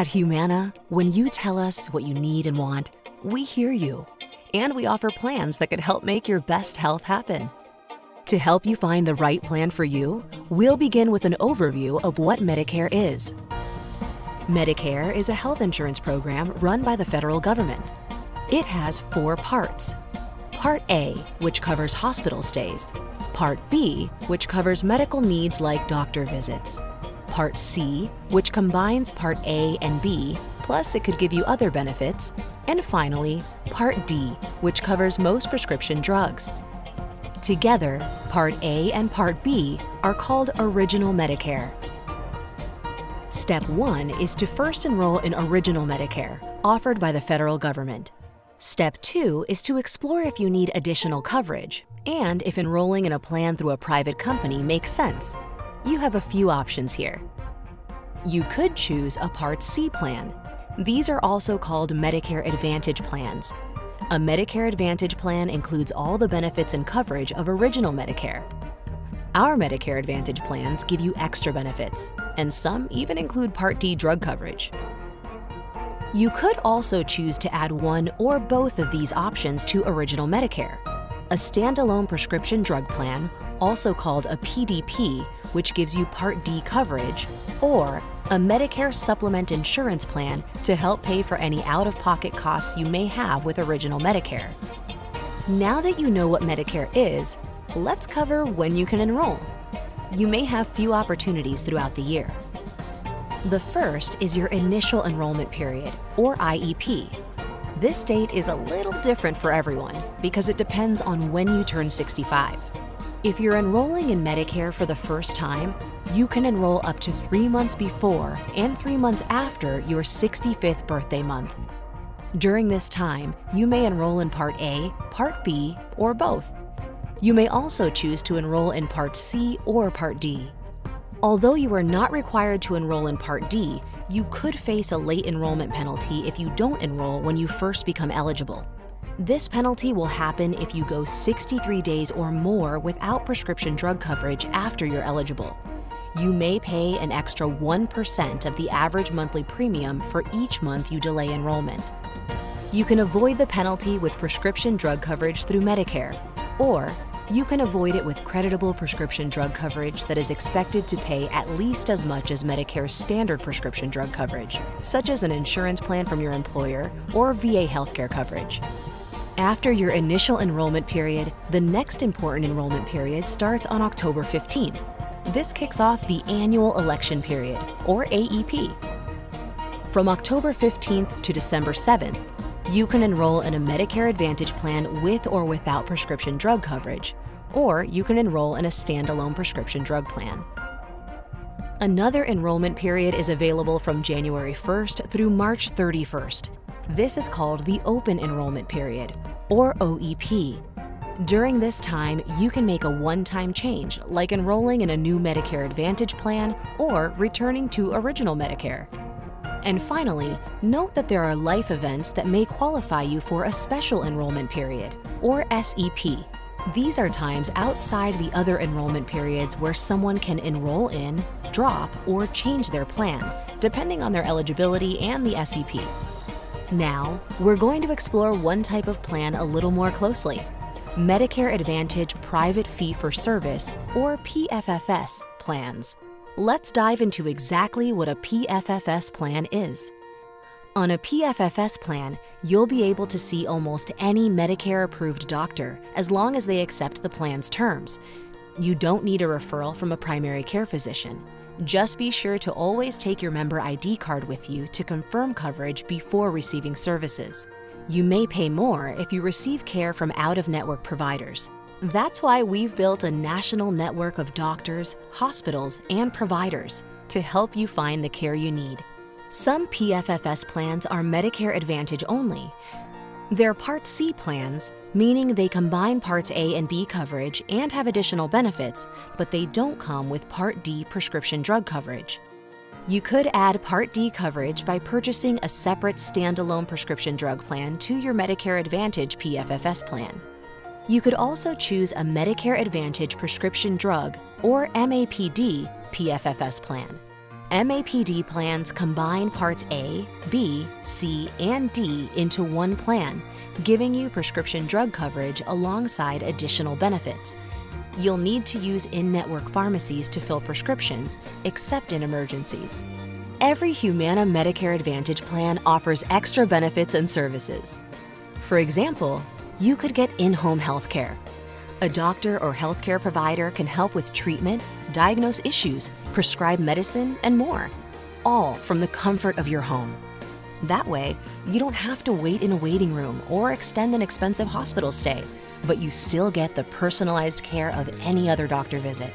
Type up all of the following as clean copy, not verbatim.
At Humana, when you tell us what you need and want, we hear you. And we offer plans that could help make your best health happen. To help you find the right plan for you, we'll begin with an overview of what Medicare is. Medicare is a health insurance program run by the federal government. It has 4 parts. Part A, which covers hospital stays. Part B, which covers medical needs like doctor visits. Part C, which combines Part A and B, plus it could give you other benefits. And finally, Part D, which covers most prescription drugs. Together, Part A and Part B are called Original Medicare. Step 1 is to first enroll in Original Medicare, offered by the federal government. Step 2 is to explore if you need additional coverage, and if enrolling in a plan through a private company makes sense. You have a few options here. You could choose a Part C plan. These are also called Medicare Advantage plans. A Medicare Advantage plan includes all the benefits and coverage of Original Medicare. Our Medicare Advantage plans give you extra benefits, and some even include Part D drug coverage. You could also choose to add one or both of these options to Original Medicare. A standalone prescription drug plan, also called a PDP, which gives you Part D coverage, or a Medicare Supplement insurance plan to help pay for any out-of-pocket costs you may have with Original Medicare. Now that you know what Medicare is, let's cover when you can enroll. You may have few opportunities throughout the year. The first is your initial enrollment period, or IEP. This date is a little different for everyone because it depends on when you turn 65. If you're enrolling in Medicare for the first time, you can enroll up to 3 months before and 3 months after your 65th birthday month. During this time, you may enroll in Part A, Part B, or both. You may also choose to enroll in Part C or Part D. Although you are not required to enroll in Part D, you could face a late enrollment penalty if you don't enroll when you first become eligible. This penalty will happen if you go 63 days or more without prescription drug coverage after you're eligible. You may pay an extra 1% of the average monthly premium for each month you delay enrollment. You can avoid the penalty with prescription drug coverage through Medicare, or you can avoid it with creditable prescription drug coverage that is expected to pay at least as much as Medicare's standard prescription drug coverage, such as an insurance plan from your employer or VA healthcare coverage. After your initial enrollment period, the next important enrollment period starts on October 15th. This kicks off the annual election period, or AEP. From October 15th to December 7th, you can enroll in a Medicare Advantage plan with or without prescription drug coverage, or you can enroll in a standalone prescription drug plan. Another enrollment period is available from January 1st through March 31st. This is called the Open Enrollment Period, or OEP. During this time, you can make a one-time change, like enrolling in a new Medicare Advantage plan or returning to Original Medicare. And finally, note that there are life events that may qualify you for a Special Enrollment Period, or SEP. These are times outside the other enrollment periods where someone can enroll in, drop, or change their plan, depending on their eligibility and the SEP. Now, we're going to explore one type of plan a little more closely: Medicare Advantage Private Fee-for-Service, or PFFS, plans. Let's dive into exactly what a PFFS plan is. On a PFFS plan, you'll be able to see almost any Medicare-approved doctor as long as they accept the plan's terms. You don't need a referral from a primary care physician. Just be sure to always take your member ID card with you to confirm coverage before receiving services. You may pay more if you receive care from out-of-network providers. That's why we've built a national network of doctors, hospitals, and providers to help you find the care you need. Some PFFS plans are Medicare Advantage only. They're Part C plans, meaning they combine Parts A and B coverage and have additional benefits, but they don't come with Part D prescription drug coverage. You could add Part D coverage by purchasing a separate standalone prescription drug plan to your Medicare Advantage PFFS plan. You could also choose a Medicare Advantage prescription drug, or MAPD, PFFS plan. MAPD plans combine Parts A, B, C, and D into one plan, giving you prescription drug coverage alongside additional benefits. You'll need to use in-network pharmacies to fill prescriptions, except in emergencies. Every Humana Medicare Advantage plan offers extra benefits and services. For example, you could get in-home health care. A doctor or healthcare provider can help with treatment, diagnose issues, prescribe medicine, and more, all from the comfort of your home. That way, you don't have to wait in a waiting room or extend an expensive hospital stay, but you still get the personalized care of any other doctor visit.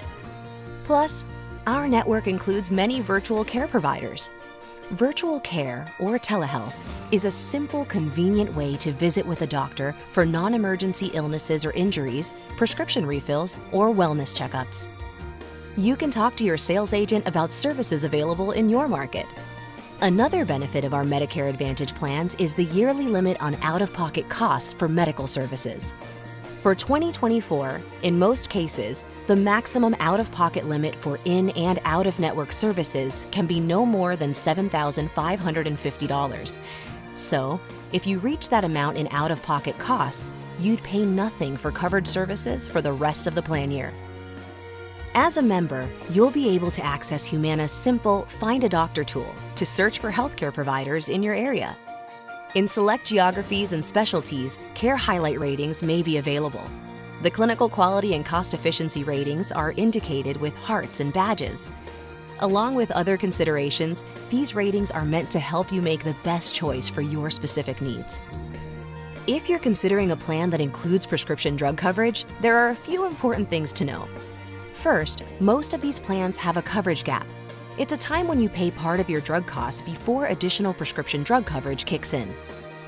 Plus, our network includes many virtual care providers. Virtual care, or telehealth, is a simple, convenient way to visit with a doctor for non-emergency illnesses or injuries, prescription refills, or wellness checkups. You can talk to your sales agent about services available in your market. Another benefit of our Medicare Advantage plans is the yearly limit on out-of-pocket costs for medical services. For 2024, in most cases, the maximum out-of-pocket limit for in- and out-of-network services can be no more than $7,550. So, if you reach that amount in out-of-pocket costs, you'd pay nothing for covered services for the rest of the plan year. As a member, you'll be able to access Humana's simple Find a Doctor tool to search for healthcare providers in your area. In select geographies and specialties, care highlight ratings may be available. The clinical quality and cost efficiency ratings are indicated with hearts and badges. Along with other considerations, these ratings are meant to help you make the best choice for your specific needs. If you're considering a plan that includes prescription drug coverage, there are a few important things to know. First, most of these plans have a coverage gap. It's a time when you pay part of your drug costs before additional prescription drug coverage kicks in.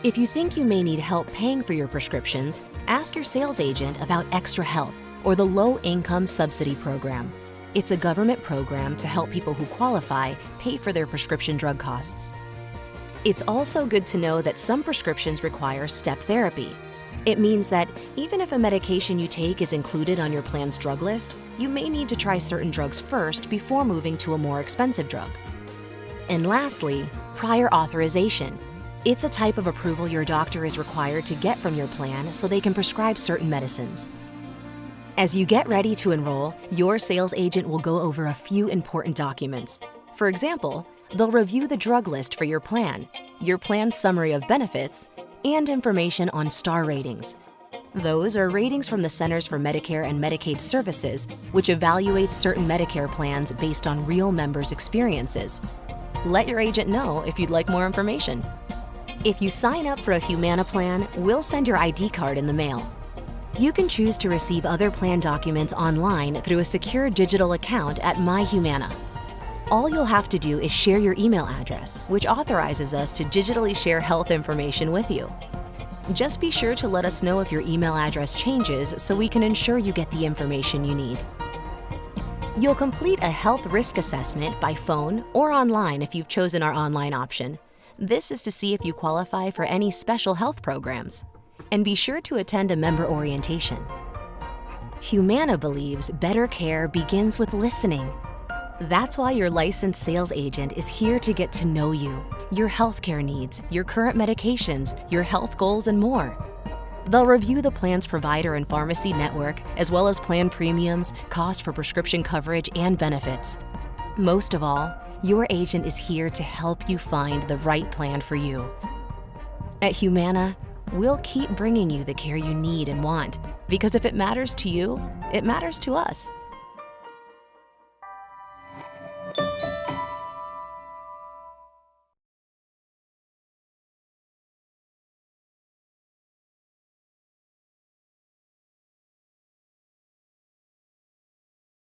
If you think you may need help paying for your prescriptions, ask your sales agent about Extra Help or the Low Income Subsidy Program. It's a government program to help people who qualify pay for their prescription drug costs. It's also good to know that some prescriptions require step therapy. It means that even if a medication you take is included on your plan's drug list, you may need to try certain drugs first before moving to a more expensive drug. And lastly, prior authorization. It's a type of approval your doctor is required to get from your plan so they can prescribe certain medicines. As you get ready to enroll, your sales agent will go over a few important documents. For example, they'll review the drug list for your plan's summary of benefits, and information on star ratings. Those are ratings from the Centers for Medicare and Medicaid Services, which evaluates certain Medicare plans based on real members' experiences. Let your agent know if you'd like more information. If you sign up for a Humana plan, we'll send your ID card in the mail. You can choose to receive other plan documents online through a secure digital account at MyHumana. All you'll have to do is share your email address, which authorizes us to digitally share health information with you. Just be sure to let us know if your email address changes so we can ensure you get the information you need. You'll complete a health risk assessment by phone or online if you've chosen our online option. This is to see if you qualify for any special health programs. And be sure to attend a member orientation. Humana believes better care begins with listening. That's why your licensed sales agent is here to get to know you, your healthcare needs, your current medications, your health goals, and more. They'll review the plan's provider and pharmacy network, as well as plan premiums, cost for prescription coverage, and benefits. Most of all, your agent is here to help you find the right plan for you. At Humana, we'll keep bringing you the care you need and want, because if it matters to you, it matters to us.